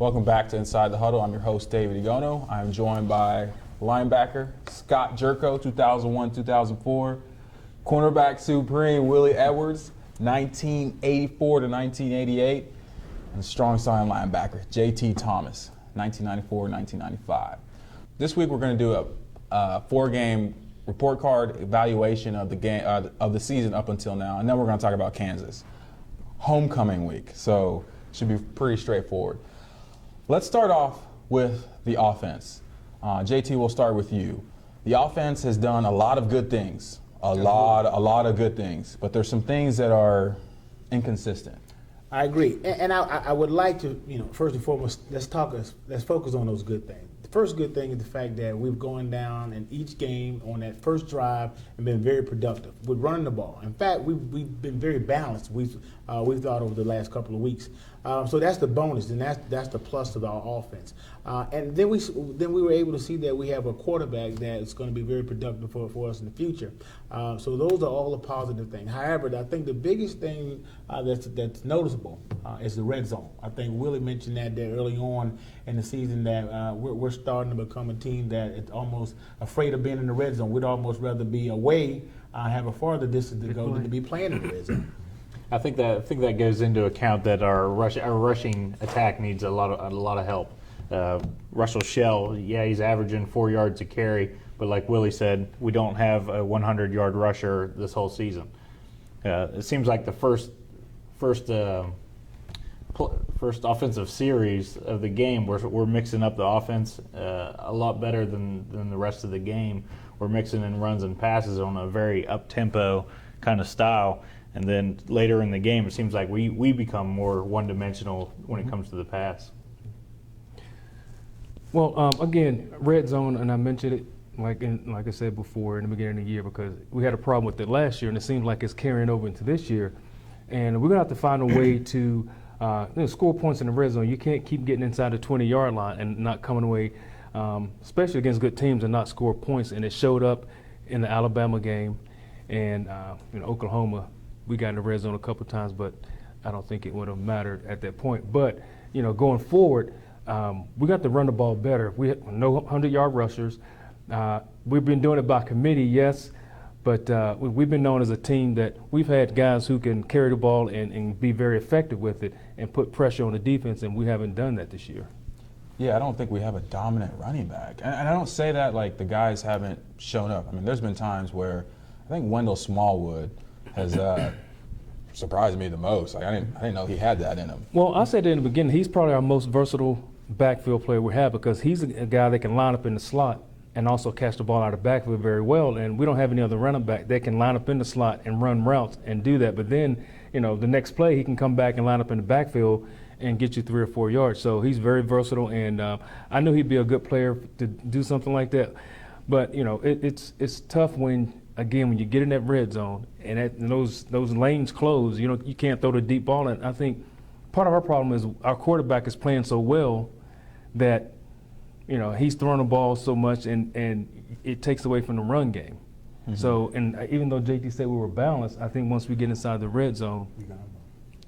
Welcome back to Inside the Huddle. I'm your host, David Igono. I'm joined by linebacker Scott Jerko, 2001-2004, cornerback supreme Willie Edwards, 1984 to 1988, and strong side linebacker JT Thomas, 1994-1995. This week we're going to do a four-game report card evaluation of the game of the season up until now, and then we're going to talk about Kansas. Homecoming week, so it should be pretty straightforward. Let's start off with the offense. JT, we'll start with you. The offense has done a lot of good things, a lot of good things, but there's some things that are inconsistent. I agree, and I would like to, first and foremost, let's focus on those good things. The first good thing is the fact that we've gone down in each game on that first drive and been very productive with running the ball. In fact, we've been very balanced. We've thought over the last couple of weeks. So that's the bonus, and that's the plus of our offense. And then we were able to see that we have a quarterback that's going to be very productive for us in the future. So those are all a positive thing. However, I think the biggest thing that's noticeable is the red zone. I think Willie mentioned that early on in the season that we're starting to become a team that is almost afraid of being in the red zone. We'd almost rather be away, have a farther distance to go than to be playing in the red zone. I think that goes into account that our rushing attack needs a lot of help. Russell Shell, he's averaging 4 yards a carry, but like Willie said, we don't have a 100-yard rusher this whole season. It seems like the first offensive series of the game, we're mixing up the offense a lot better than the rest of the game. We're mixing in runs and passes on a very up-tempo kind of style. And then later in the game, it seems like we become more one-dimensional when it comes to the pass. Well, again, red zone, and I mentioned it like I said before in the beginning of the year, because we had a problem with it last year, and it seems like it's carrying over into this year. And we're going to have to find a way to score points in the red zone. You can't keep getting inside the 20-yard line and not coming away, especially against good teams, and not score points. And it showed up in the Alabama game and Oklahoma. We got in the red zone a couple times, but I don't think it would have mattered at that point. But, going forward, we got to run the ball better. We have no 100-yard rushers. We've been doing it by committee, yes, but we've been known as a team that we've had guys who can carry the ball and be very effective with it and put pressure on the defense, and we haven't done that this year. Yeah, I don't think we have a dominant running back. And I don't say that like the guys haven't shown up. I mean, there's been times where I think Wendell Smallwood has surprised me the most. Like, I didn't know he had that in him. Well, I said in the beginning, he's probably our most versatile backfield player we have, because he's a guy that can line up in the slot and also catch the ball out of the backfield very well. And we don't have any other running back that can line up in the slot and run routes and do that. But then, the next play he can come back and line up in the backfield and get you 3 or 4 yards. So he's very versatile, and I knew he'd be a good player to do something like that. But it's tough when you get in that red zone and those lanes close. You can't throw the deep ball. And I think part of our problem is our quarterback is playing so well that he's throwing the ball so much, and it takes away from the run game. Mm-hmm. So, and even though JT said we were balanced, I think once we get inside the red zone,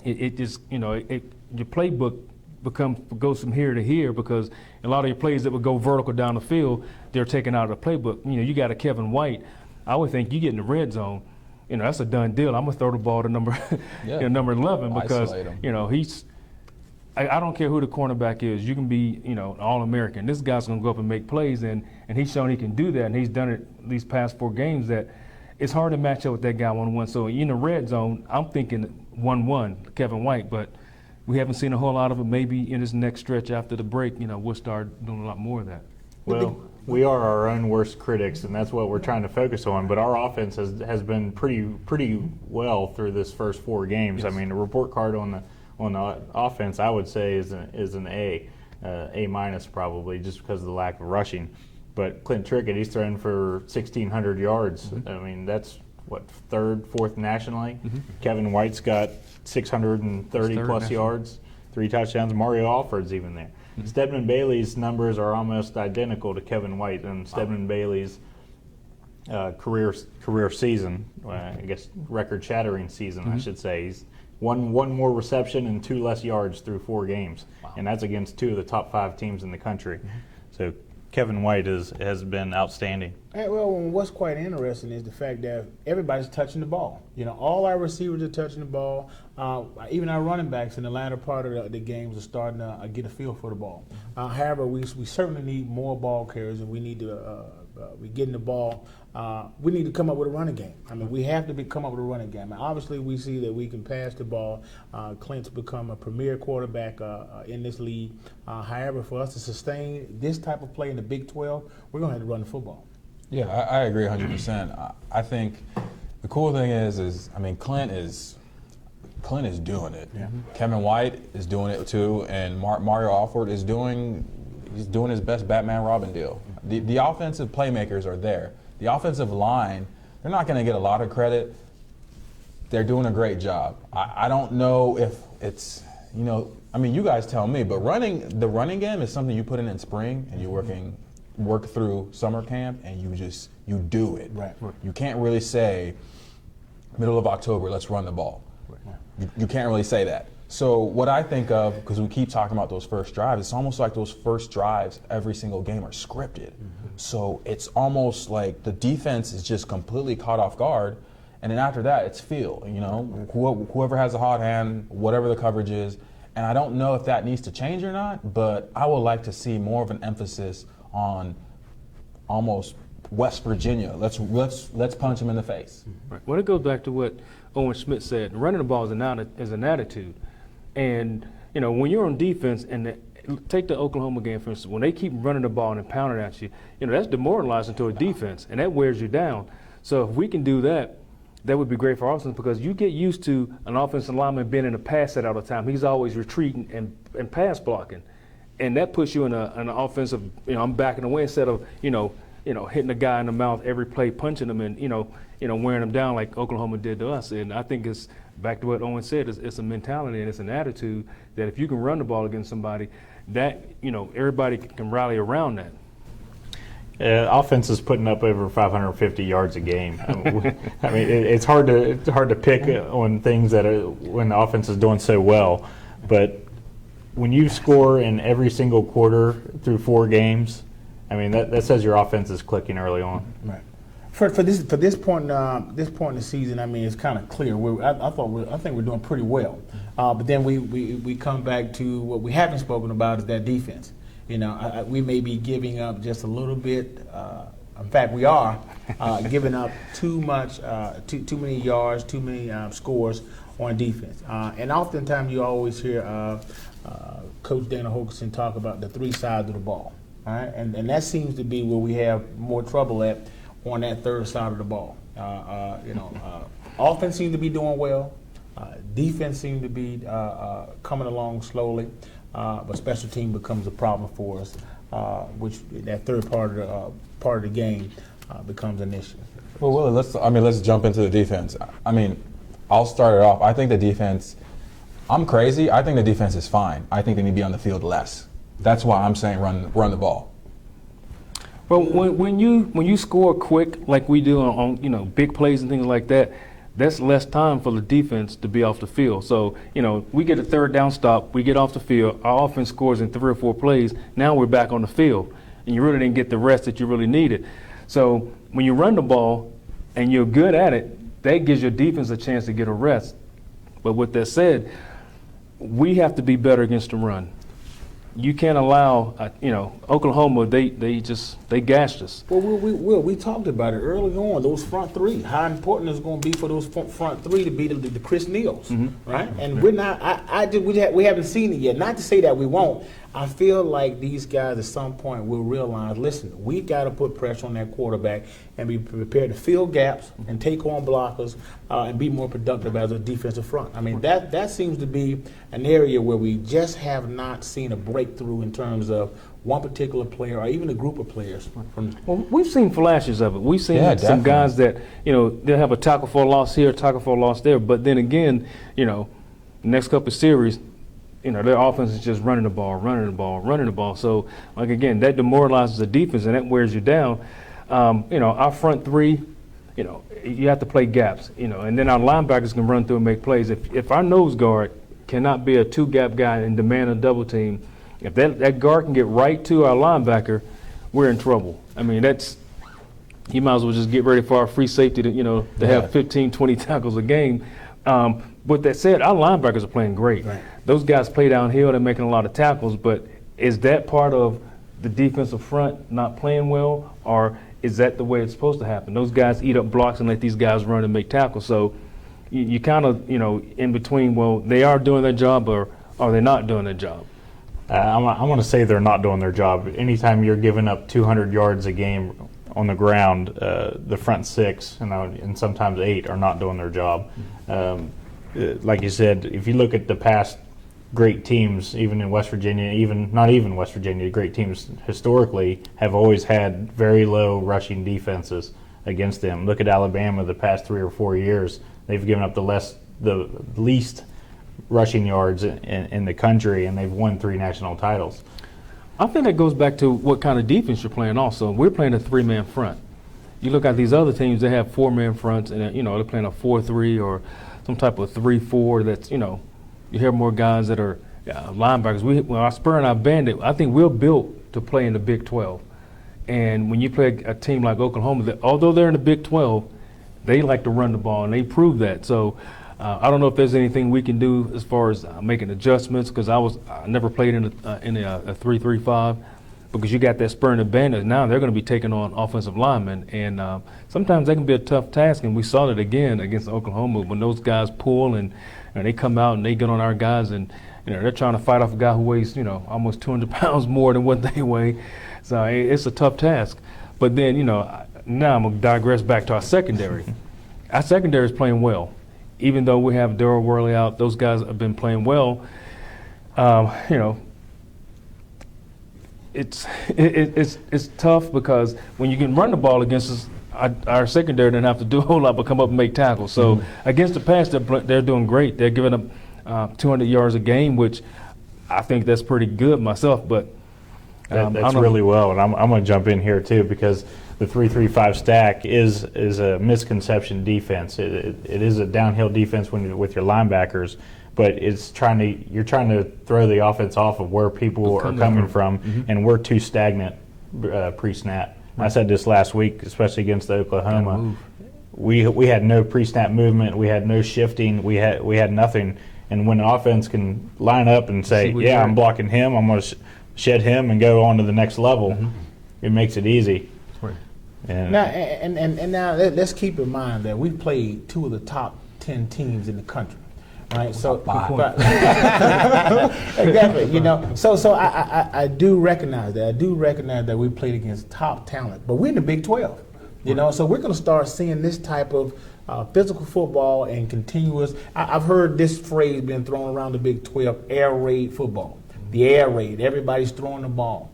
it just your playbook goes from here to here, because a lot of your plays that would go vertical down the field, they're taken out of the playbook. You got a Kevin White. I would think you get in the red zone, that's a done deal. I'm gonna throw the ball to number 11, because he's. I don't care who the cornerback is. You can be All-American. This guy's gonna go up and make plays, and he's shown he can do that, and he's done it these past 4 games. That it's hard to match up with that guy 1-1. So in the red zone, I'm thinking 1-1 Kevin White, but we haven't seen a whole lot of it. Maybe in this next stretch after the break, we'll start doing a lot more of that. Well, we are our own worst critics, and that's what we're trying to focus on. But our offense has been pretty well through this first 4 games. Yes. I mean, the report card on the offense, I would say, is an A minus probably, just because of the lack of rushing. But Clint Trickett, he's thrown for 1,600 yards. Mm-hmm. I mean, that's what, 3rd, 4th nationally. Mm-hmm. Kevin White's got 630 plus yards, 3 touchdowns. Mario Alford's even there. Mm-hmm. Stedman Bailey's numbers are almost identical to Kevin White, and Stedman Bailey's career season, I guess record-shattering season, I should say. He's one more reception and 2 less yards through 4 games, and that's against 2 of the top 5 teams in the country. So Kevin White has been outstanding. Well, what's quite interesting is the fact that everybody's touching the ball. All our receivers are touching the ball. Even our running backs in the latter part of the games are starting to get a feel for the ball. However, we certainly need more ball carriers, and we need to we getting the ball. We need to come up with a running game. I mean, we have to come up with a running game. And obviously, we see that we can pass the ball. Clint's become a premier quarterback in this league. However, for us to sustain this type of play in the Big 12, we're going to have to run the football. Yeah, I agree 100%. I think the cool thing is I mean, Clint is doing it. Yeah. Kevin White is doing it too, and Mario Alford is doing his best Batman Robin deal. The offensive playmakers are there. The offensive line, they're not going to get a lot of credit. They're doing a great job. I don't know if it's, I mean, you guys tell me, but the running game is something you put in spring and you're work through summer camp and you do it. Right. You can't really say middle of October, let's run the ball. Right. You can't really say that. So what I think of, because we keep talking about those first drives, it's almost like those first drives every single game are scripted. Mm-hmm. So it's almost like the defense is just completely caught off guard, and then after that it's feel. Whoever has a hot hand, whatever the coverage is, and I don't know if that needs to change or not, but I would like to see more of an emphasis on almost West Virginia. Let's punch them in the face. Right. Well, it goes back to what Owen Schmidt said. Running the ball is an attitude. And, when you're on defense, and take the Oklahoma game, for instance, when they keep running the ball and pounding at you, that's demoralizing to a defense, and that wears you down. So if we can do that, that would be great for offense, because you get used to an offensive lineman being in a pass set all the time. He's always retreating and pass blocking. And that puts you in an offensive, I'm backing away instead of, hitting a guy in the mouth every play, punching him and, wearing him down like Oklahoma did to us. And I think it's back to what Owen said, it's a mentality and it's an attitude that if you can run the ball against somebody, that, everybody can rally around that. Offense is putting up over 550 yards a game. I mean, it's hard to pick on things that when the offense is doing so well, but when you score in every single quarter through 4 games, I mean that says your offense is clicking early on. Right. For this point in the season, I mean, it's kind of clear. I think we're doing pretty well, but then we come back to what we haven't spoken about is that defense. We may be giving up just a little bit. In fact, we are giving up too many yards, too many scores on defense. And oftentimes you always hear Coach Dana Holgerson talk about the 3 sides of the ball. All right? And that seems to be where we have more trouble at on that 3rd side of the ball. Offense seems to be doing well. Defense seems to be coming along slowly. But special team becomes a problem for us, which that third part of the game becomes an issue. Well, Willie, let's jump into the defense. I mean, I'll start it off. I think the defense. I'm crazy. I think the defense is fine. I think they need to be on the field less. That's why I'm saying run the ball. Well, when you score quick like we do on big plays and things like that, that's less time for the defense to be off the field. So, we get a 3rd down stop, we get off the field, our offense scores in 3 or 4 plays, now we're back on the field, and you really didn't get the rest that you really needed. So when you run the ball and you're good at it, that gives your defense a chance to get a rest. But with that said, we have to be better against the run. You can't allow, Oklahoma, they gashed us. Well, we talked about it early on, those front 3, how important it's going to be for those front 3 to be the Chris Neals, right? And we're not, we haven't seen it yet. Not to say that we won't. I feel like these guys at some point will realize, listen, we got to put pressure on that quarterback and be prepared to fill gaps and take on blockers and be more productive as a defensive front. I mean, that seems to be an area where we just have not seen a breakthrough in terms of one particular player or even a group of players. Well, we've seen flashes of it. We've seen some guys that, they'll have a tackle for a loss here, tackle for a loss there, but then again, next couple of series, their offense is just running the ball. So, again, that demoralizes the defense and that wears you down. Our front 3, you have to play gaps, and then our linebackers can run through and make plays. If our nose guard cannot be a two-gap guy and demand a double team, if that guard can get right to our linebacker, we're in trouble. I mean, you might as well just get ready for our free safety to have 15, 20 tackles a game. With that said, our linebackers are playing great. Right. Those guys play downhill, they're making a lot of tackles, but is that part of the defensive front not playing well, or is that the way it's supposed to happen? Those guys eat up blocks and let these guys run and make tackles. So you kind of, in between, well, they are doing their job or are they not doing their job? I want to say they're not doing their job. Anytime you're giving up 200 yards a game on the ground, the front six and sometimes 8 are not doing their job. Like you said, if you look at the past great teams, even in West Virginia, not even West Virginia, great teams historically have always had very low rushing defenses against them. Look at Alabama the past 3 or 4 years. They've given up the least rushing yards in the country, and they've won 3 national titles. I think that goes back to what kind of defense you're playing also. We're playing a 3-man front. You look at these other teams, they have 4-man fronts, and they're playing a 4-3 or some type of 3-4 that's, you hear more guys that are linebackers. Our Spur and our Bandit, I think we're built to play in the Big 12. And when you play a team like Oklahoma, although they're in the Big 12, they like to run the ball, and they prove that. So I don't know if there's anything we can do as far as making adjustments, because I never played in a 3-3-5, because you got that Spur and the Bandit. Now they're going to be taking on offensive linemen, and sometimes that can be a tough task, and we saw it again against Oklahoma when those guys pull and they come out and they get on our guys, and they're trying to fight off a guy who weighs almost 200 pounds more than what they weigh. So it's a tough task. But then now I'm going to digress back to our secondary. Our secondary is playing well. Even though we have Daryl Worley out, those guys have been playing well. It's tough because when you can run the ball against us, our secondary didn't have to do a whole lot but come up and make tackles. So against the pass, they're doing great. They're giving up 200 yards a game, which I think that's pretty good myself. But that's really well, and I'm going to jump in here too, because the 3-3-5 stack is a misconception defense. It is a downhill defense with your linebackers, but you're trying to throw the offense off of where people are coming from, and we're too stagnant pre-snap. Right. I said this last week, especially against Oklahoma. We had no pre-snap movement. We had no shifting. We had nothing. And when an offense can line up and say, "Yeah, I'm blocking him. I'm going to shed him and go on to the next level," it makes it easy. Right. Now let's keep in mind that we've played 2 of the top 10 teams in the country. Right, so exactly, So I do recognize that. I do recognize that we played against top talent, but we're in the Big 12. So we're going to start seeing this type of physical football and continuous. I've heard this phrase being thrown around the Big 12: air raid football. The air raid. Everybody's throwing the ball.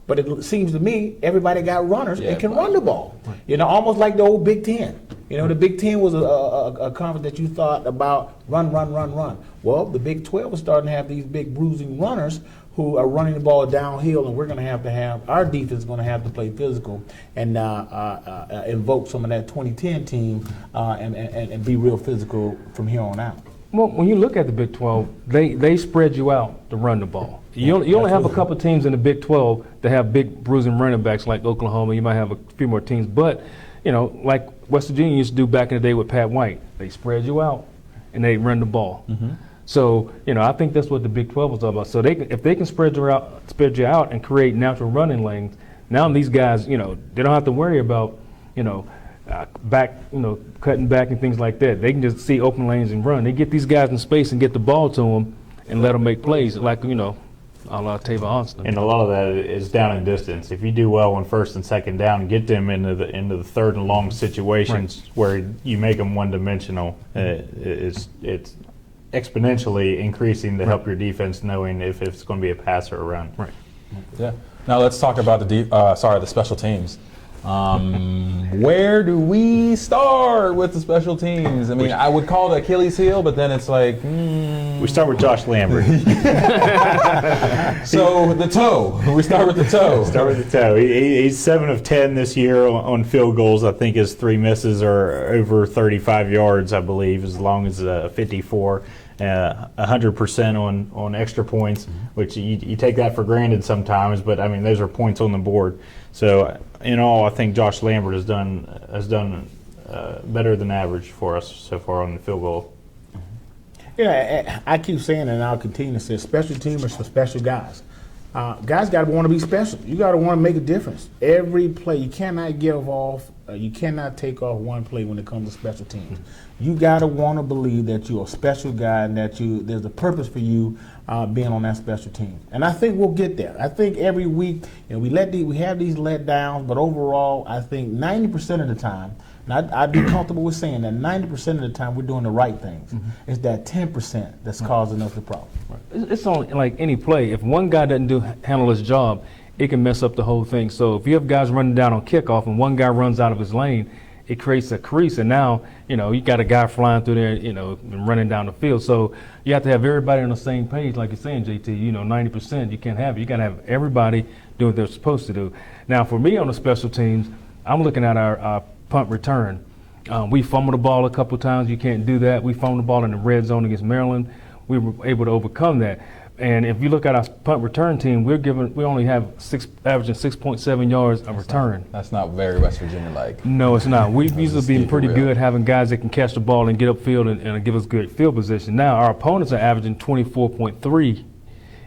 But it seems to me everybody got runners and can run the ball. Right. Almost like the old Big 10. The Big 10 was a conference that you thought about run. Well, the Big 12 is starting to have these big bruising runners who are running the ball downhill, and we're going to have our defense is going to have to play physical and invoke some of that 2010 team and be real physical from here on out. Well, when you look at the Big 12, they spread you out to run the ball. You only have a couple teams in the Big 12 that have big bruising running backs like Oklahoma. You might have a few more teams, but like West Virginia used to do back in the day with Pat White, they spread you out and they run the ball. So I think that's what the Big 12 was all about. So if they can spread you out and create natural running lanes, now these guys they don't have to worry about cutting back and things like that. They can just see open lanes and run. They get these guys in space and get the ball to them and let them make plays, like a la Tavon Austin. And a lot of that is down in distance. If you do well on first and second down, get them into the third and long situations where you make them one-dimensional, it's exponentially increasing to help your defense, knowing if it's going to be a pass or a run. Right. Yeah. Now let's talk about the special teams. Where do we start with the special teams? I mean, I would call it Achilles heel, but then it's like, We start with Josh Lambert. so the toe. We start with the toe. Start with the toe. He's 7 of 10 this year on field goals. I think his 3 misses are over 35 yards, I believe, as long as 54. 100% on extra points, which you take that for granted sometimes, but I mean those are points on the board. So in all, I think Josh Lambert has done better than average for us so far on the field goal. Yeah, I keep saying, and I'll continue to say, special teamers for special guys. Guys got to want to be special. You got to want to make a difference. Every play, you cannot give off, you cannot take off one play when it comes to special teams. You got to want to believe that you're a special guy and that there's a purpose for you being on that special team. And I think we'll get there. I think every week, we have these letdowns, but overall, I think 90% of the time, and I'd be comfortable with saying that 90% of the time we're doing the right things. It's that 10% that's causing us the problem. It's on like any play. If one guy doesn't handle his job, it can mess up the whole thing. So if you have guys running down on kickoff and one guy runs out of his lane, it creates a crease, and now you got a guy flying through there, and running down the field. So you have to have everybody on the same page, like you're saying, JT. 90% you can't have it. You got to have everybody doing what they're supposed to do. Now, for me on the special teams, I'm looking at our punt return. We fumbled the ball a couple times. You can't do that. We fumbled the ball in the red zone against Maryland. We were able to overcome that. And if you look at our punt return team, we only have averaging 6.7 yards of return. That's not very West Virginia like. No, it's not. We've usually been pretty real. good having guys that can catch the ball and get upfield and give us good field position. Now our opponents are averaging 24.3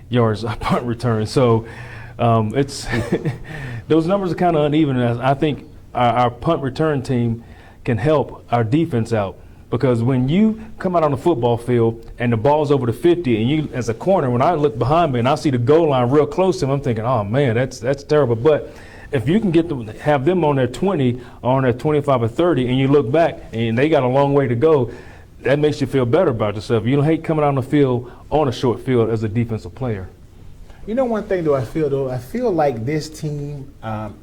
yards of punt return. So it's those numbers are kind of uneven. I think our punt return team can help our defense out. Because when you come out on the football field and the ball's over the 50, and you, as a corner, when I look behind me and I see the goal line real close to him, I'm thinking, oh man, that's terrible. But if you can have them on their 20 or on their 25 or 30, and you look back and they got a long way to go, that makes you feel better about yourself. You don't hate coming out on the field on a short field as a defensive player. One thing I feel like this team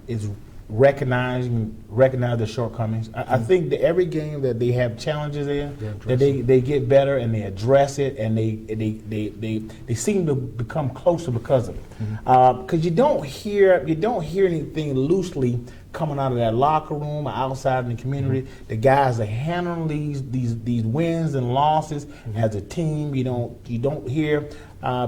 is recognize their shortcomings. I think that every game that they have challenges in, that they get better and they address it, and they seem to become closer because of it. Because you don't hear anything loosely coming out of that locker room or outside in the community. The guys are handling these wins and losses as a team. You don't hear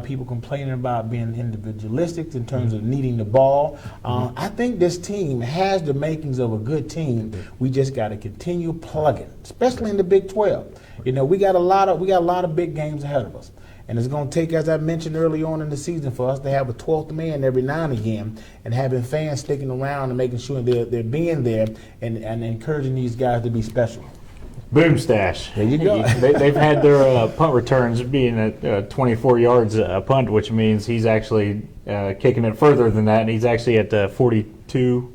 people complaining about being individualistic in terms of needing the ball. I think this team has the makings of a good team. We just got to continue plugging, especially in the Big 12. We got a lot of big games ahead of us. And it's going to take, as I mentioned early on in the season, for us to have a 12th man every now and again, and having fans sticking around and making sure they're being there and encouraging these guys to be special. Boom stash. There you go. They've had their punt returns being at 24 yards a punt, which means he's actually kicking it further than that, and he's actually at 42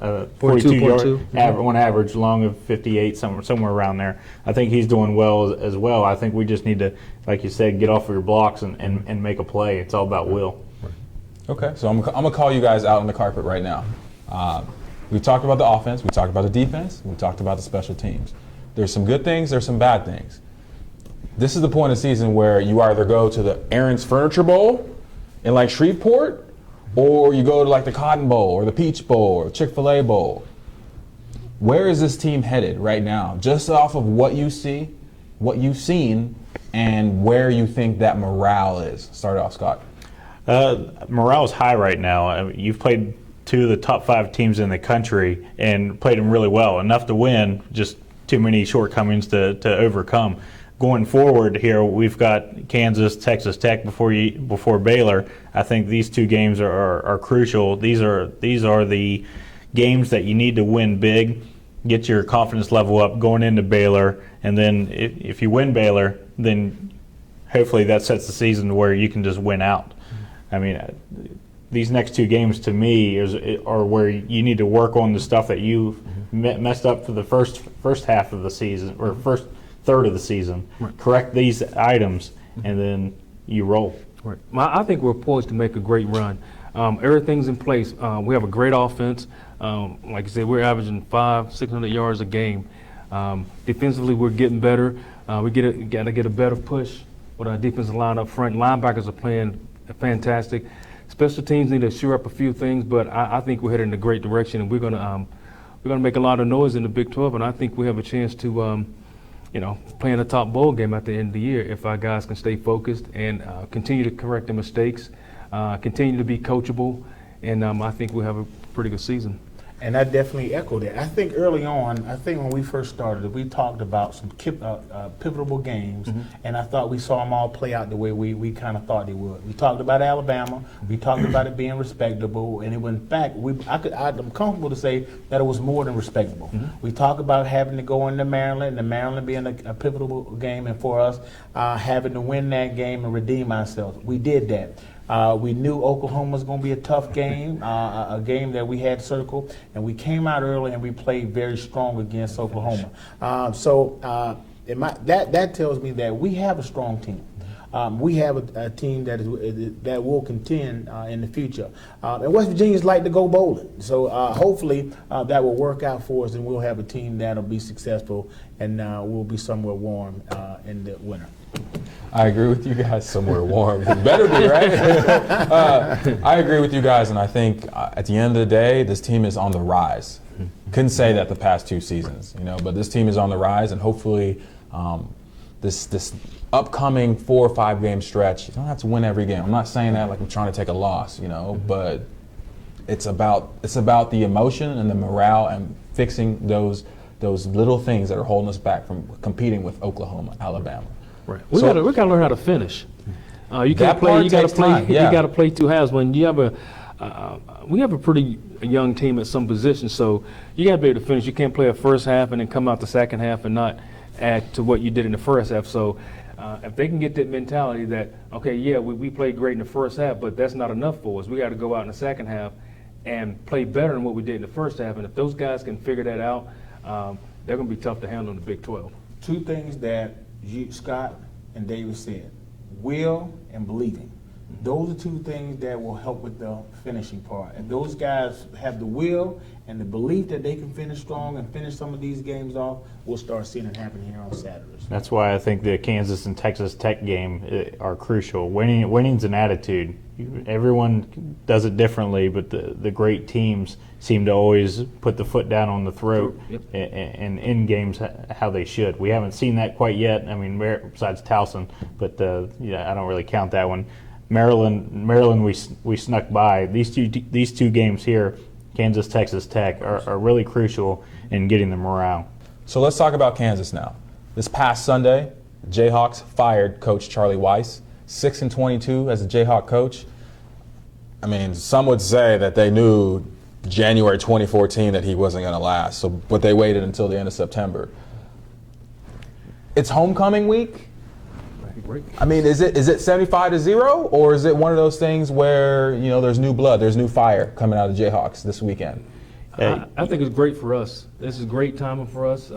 yards on average, long of 58, somewhere around there. I think he's doing well as well. I think we just need to, like you said, get off of your blocks and make a play. It's all about will. Okay, so I'm going to call you guys out on the carpet right now. We've talked about the offense, we talked about the defense, we talked about the special teams. There's some good things, there's some bad things. This is the point of the season where you either go to the Aaron's Furniture Bowl in like Shreveport, or you go to like the Cotton Bowl or the Peach Bowl or Chick-fil-A Bowl. Where is this team headed right now? Just off of what you see, what you've seen, and where you think that morale is. Start off, Scott. Morale is high right now. You've played 2 of the top 5 teams in the country and played them really well. Enough to win, just too many shortcomings to overcome. Going forward here, we've got Kansas, Texas Tech before Baylor. I think these 2 games are crucial. These are the games that you need to win big, get your confidence level up going into Baylor, and then if you win Baylor, then hopefully that sets the season to where you can just win out. I mean, these next 2 games to me are where you need to work on the stuff that you've messed up for the first half of the season or first third of the season. Right. Correct these items, and then you roll. Right. I think we're poised to make a great run. Everything's in place. We have a great offense. Like I said, we're averaging 500-600 yards a game. Defensively, we're getting better. We got to get a better push with our defensive line up front. Linebackers are playing fantastic. Special teams need to shore up a few things, but I think we're headed in a great direction, and we're gonna make a lot of noise in the Big 12, and I think we have a chance to play in a top bowl game at the end of the year if our guys can stay focused and continue to correct their mistakes, continue to be coachable, and I think we'll have a pretty good season. And I definitely echo that. I think early on, when we first started, we talked about some pivotal games, and I thought we saw them all play out the way we kind of thought they would. We talked about Alabama. We talked about it being respectable, and in fact, I'm comfortable to say that it was more than respectable. We talked about having to go into Maryland, and Maryland being a pivotal game, and for us having to win that game and redeem ourselves. We did that. We knew Oklahoma was going to be a tough game, a game that we had circled, and we came out early and we played very strong against Oklahoma. That tells me that we have a strong team. We have a team that will contend in the future. And West Virginians like to go bowling. So hopefully that will work out for us, and we'll have a team that will be successful, and we'll be somewhere warm in the winter. I agree with you guys. Somewhere warm. It better be, right? I agree with you guys, and I think at the end of the day, this team is on the rise. Couldn't say that the past 2 seasons, but this team is on the rise, and hopefully this upcoming 4 or 5 game stretch, you don't have to win every game. I'm not saying that like I'm trying to take a loss, but it's about the emotion and the morale and fixing those little things that are holding us back from competing with Oklahoma, Alabama. Right. We got to learn how to finish. You can't play. You got to play. Time, yeah. You got to play 2 halves. When you have we have a pretty young team at some positions, so you got to be able to finish. You can't play a first half and then come out the second half and not add to what you did in the first half. So if they can get that mentality that we played great in the first half, but that's not enough for us. We got to go out in the second half and play better than what we did in the first half. And if those guys can figure that out, they're going to be tough to handle in the Big 12. 2 things that Scott and David said: will and believing. Those are 2 things that will help with the finishing part. If those guys have the will and the belief that they can finish strong and finish some of these games off, we'll start seeing it happen here on Saturdays. That's why I think the Kansas and Texas Tech game are crucial. Winning's an attitude. Everyone does it differently, but the great teams seem to always put the foot down on the throat and in games how they should. We haven't seen that quite yet. I mean, besides Towson, but I don't really count that one. Maryland, we snuck by. These two games here, Kansas, Texas Tech, are really crucial in getting the morale. So let's talk about Kansas now. This past Sunday, Jayhawks fired Coach Charlie Weiss, 6-22 as a Jayhawk coach. I mean, some would say that they knew January 2014 that he wasn't going to last, but they waited until the end of September. It's homecoming week. I mean, is it 75-0, or is it one of those things where there's new blood, there's new fire coming out of Jayhawks this weekend? I think it's great for us. This is great timing for us.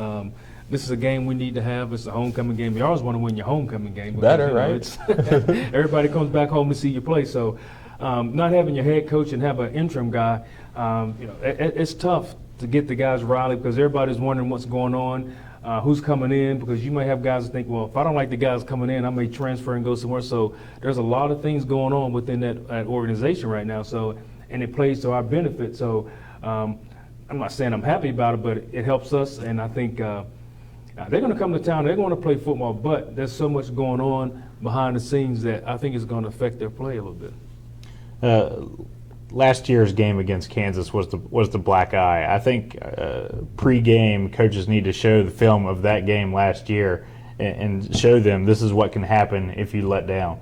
This is a game we need to have. It's a homecoming game. You always want to win your homecoming game. Better, right? Everybody comes back home to see you play. So not having your head coach and have an interim guy, it's tough to get the guys rallied because everybody's wondering what's going on, who's coming in, because you may have guys that think, well, if I don't like the guys coming in, I may transfer and go somewhere. So there's a lot of things going on within that organization right now. So, and it plays to our benefit. So I'm not saying I'm happy about it, but it helps us, and I think they're going to come to town. They're going to play football, but there's so much going on behind the scenes that I think is going to affect their play a little bit. Last year's game against Kansas was the black eye. I think pre-game coaches need to show the film of that game last year and show them this is what can happen if you let down.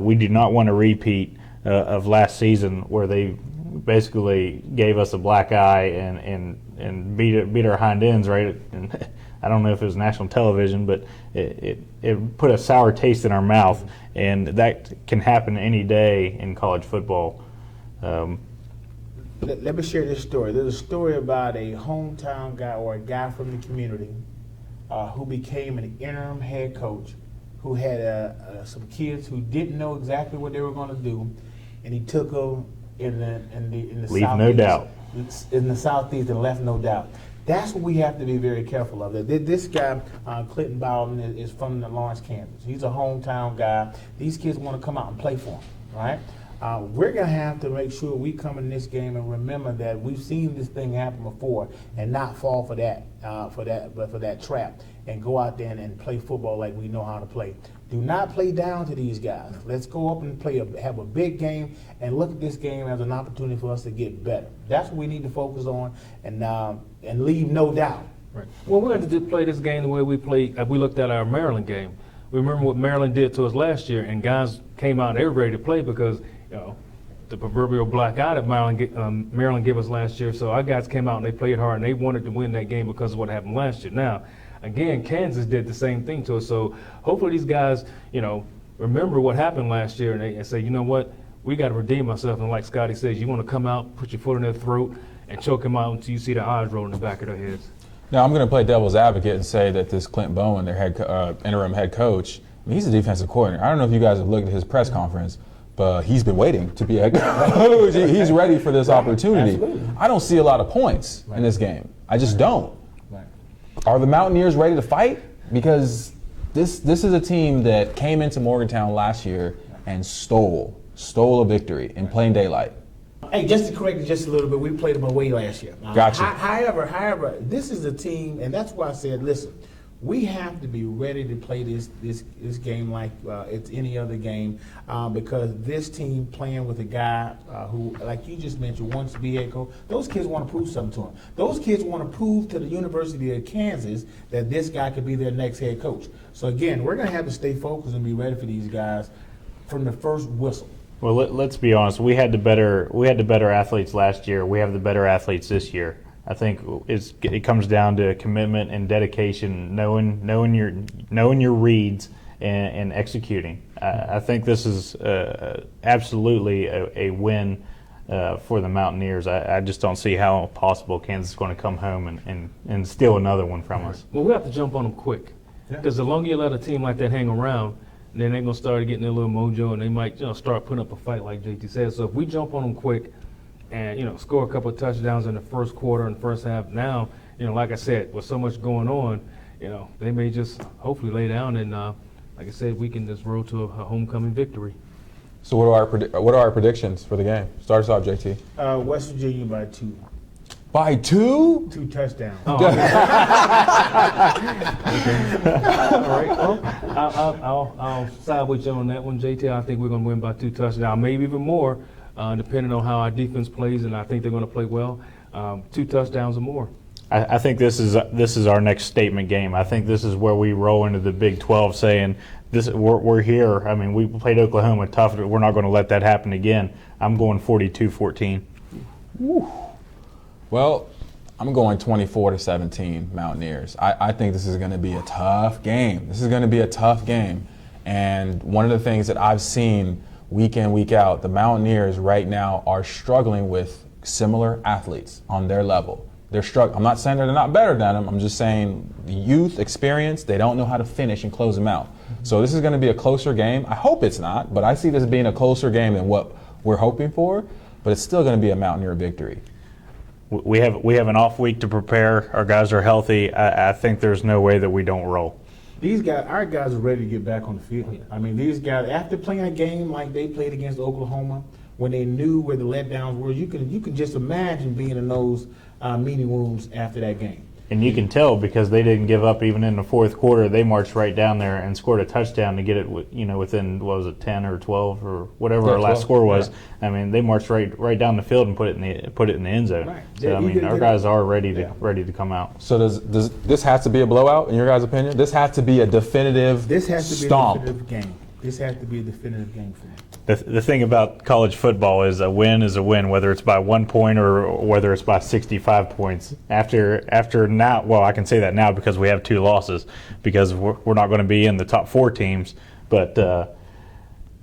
We do not want a repeat of last season where they basically gave us a black eye and beat our hind ends, right? And I don't know if it was national television, but it put a sour taste in our mouth, and that can happen any day in college football. Let me share this story. There's a story about a hometown guy or a guy from the community who became an interim head coach who had some kids who didn't know exactly what they were going to do, and he took them in the Leave southeast, no doubt. in the Southeast and left no doubt. That's what we have to be very careful of. This guy, Clinton Bowden, is from Lawrence, Kansas. He's a hometown guy. These kids want to come out and play for him, right? We're going to have to make sure we come in this game and remember that we've seen this thing happen before and not fall for that trap and go out there and play football like we know how to play. Do not play down to these guys. Let's go up and have a big game and look at this game as an opportunity for us to get better. That's what we need to focus on and leave no doubt. Right. Well, we're going to play this game the way we played. We looked at our Maryland game. We remember what Maryland did to us last year, and guys came out and they were ready to play because the proverbial black eye that Maryland gave us last year. So our guys came out and they played hard and they wanted to win that game because of what happened last year. Now, again, Kansas did the same thing to us. So hopefully these guys, remember what happened last year and they say, you know what, we got to redeem ourselves. And like Scotty says, you want to come out, put your foot in their throat, and choke them out until you see their eyes roll in the back of their heads. Now, I'm going to play devil's advocate and say that this Clint Bowen, their interim head coach, he's a defensive coordinator. I don't know if you guys have looked at his press conference, but he's been waiting to be a coach. He's ready for this opportunity. Absolutely. I don't see a lot of points in this game. I just don't. Right. Are the Mountaineers ready to fight? Because this is a team that came into Morgantown last year and stole a victory in plain daylight. Hey, just to correct it just a little bit, we played them away last year. Gotcha. However, this is a team, and that's why I said, listen, we have to be ready to play this game like it's any other game because this team playing with a guy who, like you just mentioned, wants to be head coach. Those kids want to prove something to him. Those kids want to prove to the University of Kansas that this guy could be their next head coach. So again, we're going to have to stay focused and be ready for these guys from the first whistle. Well, let's be honest. We had the better athletes last year. We have the better athletes this year. I think it comes down to commitment and dedication, knowing your reads and executing. I think this is absolutely a win for the Mountaineers. I just don't see how possible Kansas is going to come home and steal another one from us. Well, we have to jump on them quick because the longer you let a team like that hang around, then they're going to start getting their little mojo and they might start putting up a fight like JT said. So if we jump on them quick and, score a couple of touchdowns in the first quarter and first half, now, like I said, with so much going on, they may just hopefully lay down and, like I said, we can just roll to a homecoming victory. So what are our predictions for the game? Start us off, JT. West Virginia by 2. By 2? 2 touchdowns. Oh, okay. All right. Well, I'll side with you on that one, JT. I think we're going to win by 2 touchdowns, maybe even more, depending on how our defense plays, and I think they're going to play well. 2 touchdowns or more. I think this is our next statement game. I think this is where we roll into the Big 12 saying we're here. I mean, we played Oklahoma tough. We're not going to let that happen again. I'm going 42-14. Woo. Well, I'm going 24-17 Mountaineers. I think this is going to be a tough game. This is going to be a tough game. And one of the things that I've seen week in, week out, the Mountaineers right now are struggling with similar athletes on their level. They're struggling. I'm not saying they're not better than them. I'm just saying the youth experience, they don't know how to finish and close them out. So this is going to be a closer game. I hope it's not, but I see this being a closer game than what we're hoping for. But it's still going to be a Mountaineer victory. We have an off week to prepare. Our guys are healthy. I think there's no way that we don't roll. Our guys are ready to get back on the field. I mean, these guys, after playing a game like they played against Oklahoma, when they knew where the letdowns were, you can just imagine being in those meeting rooms after that game. And you can tell because they didn't give up even in the fourth quarter. They marched right down there and scored a touchdown to get it, within, what was it, 10 or 12 or whatever our last score was. Yeah. I mean, they marched right down the field and put it in the end zone. Right. So I mean, our guys are ready to come out. So does this have to be a blowout in your guys' opinion? This has to be a definitive stomp. This has to be a definitive game. This has to be a definitive game for me. The thing about college football is a win, whether it's by 1 point or whether it's by 65 points. After now, well, I can say that now because we have 2 losses because we're not going to be in the top 4 teams. But a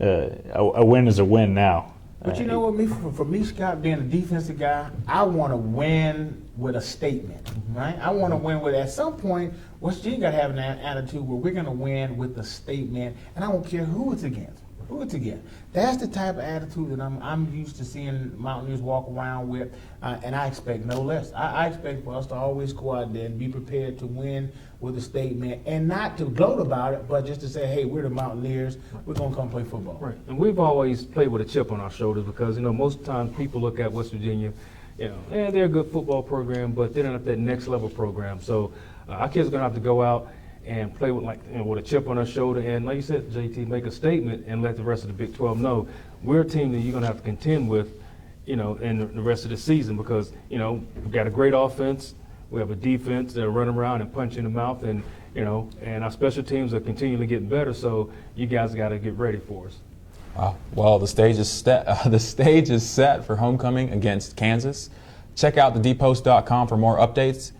win is a win now. But you know what, for me, Scott, being a defensive guy, I want to win with a statement, right? I want to win with, at some point, West Virginia got to have an attitude where we're going to win with a statement, and I don't care who it's against. Do it together. That's the type of attitude that I'm used to seeing Mountaineers walk around with, and I expect no less. I expect for us to always go out there and be prepared to win with a statement, and not to gloat about it, but just to say, hey, we're the Mountaineers. We're going to come play football. Right, and we've always played with a chip on our shoulders because, most times people look at West Virginia, they're a good football program, but they're not that next level program. So our kids are going to have to go out and play with with a chip on our shoulder, and like you said, JT, make a statement and let the rest of the Big 12 know we're a team that you're going to have to contend with, in the rest of the season because, we've got a great offense, we have a defense that run around and punch in the mouth, and and our special teams are continually getting better. So you guys got to get ready for us. Well, the stage is set for homecoming against Kansas. Check out thedpost.com for more updates.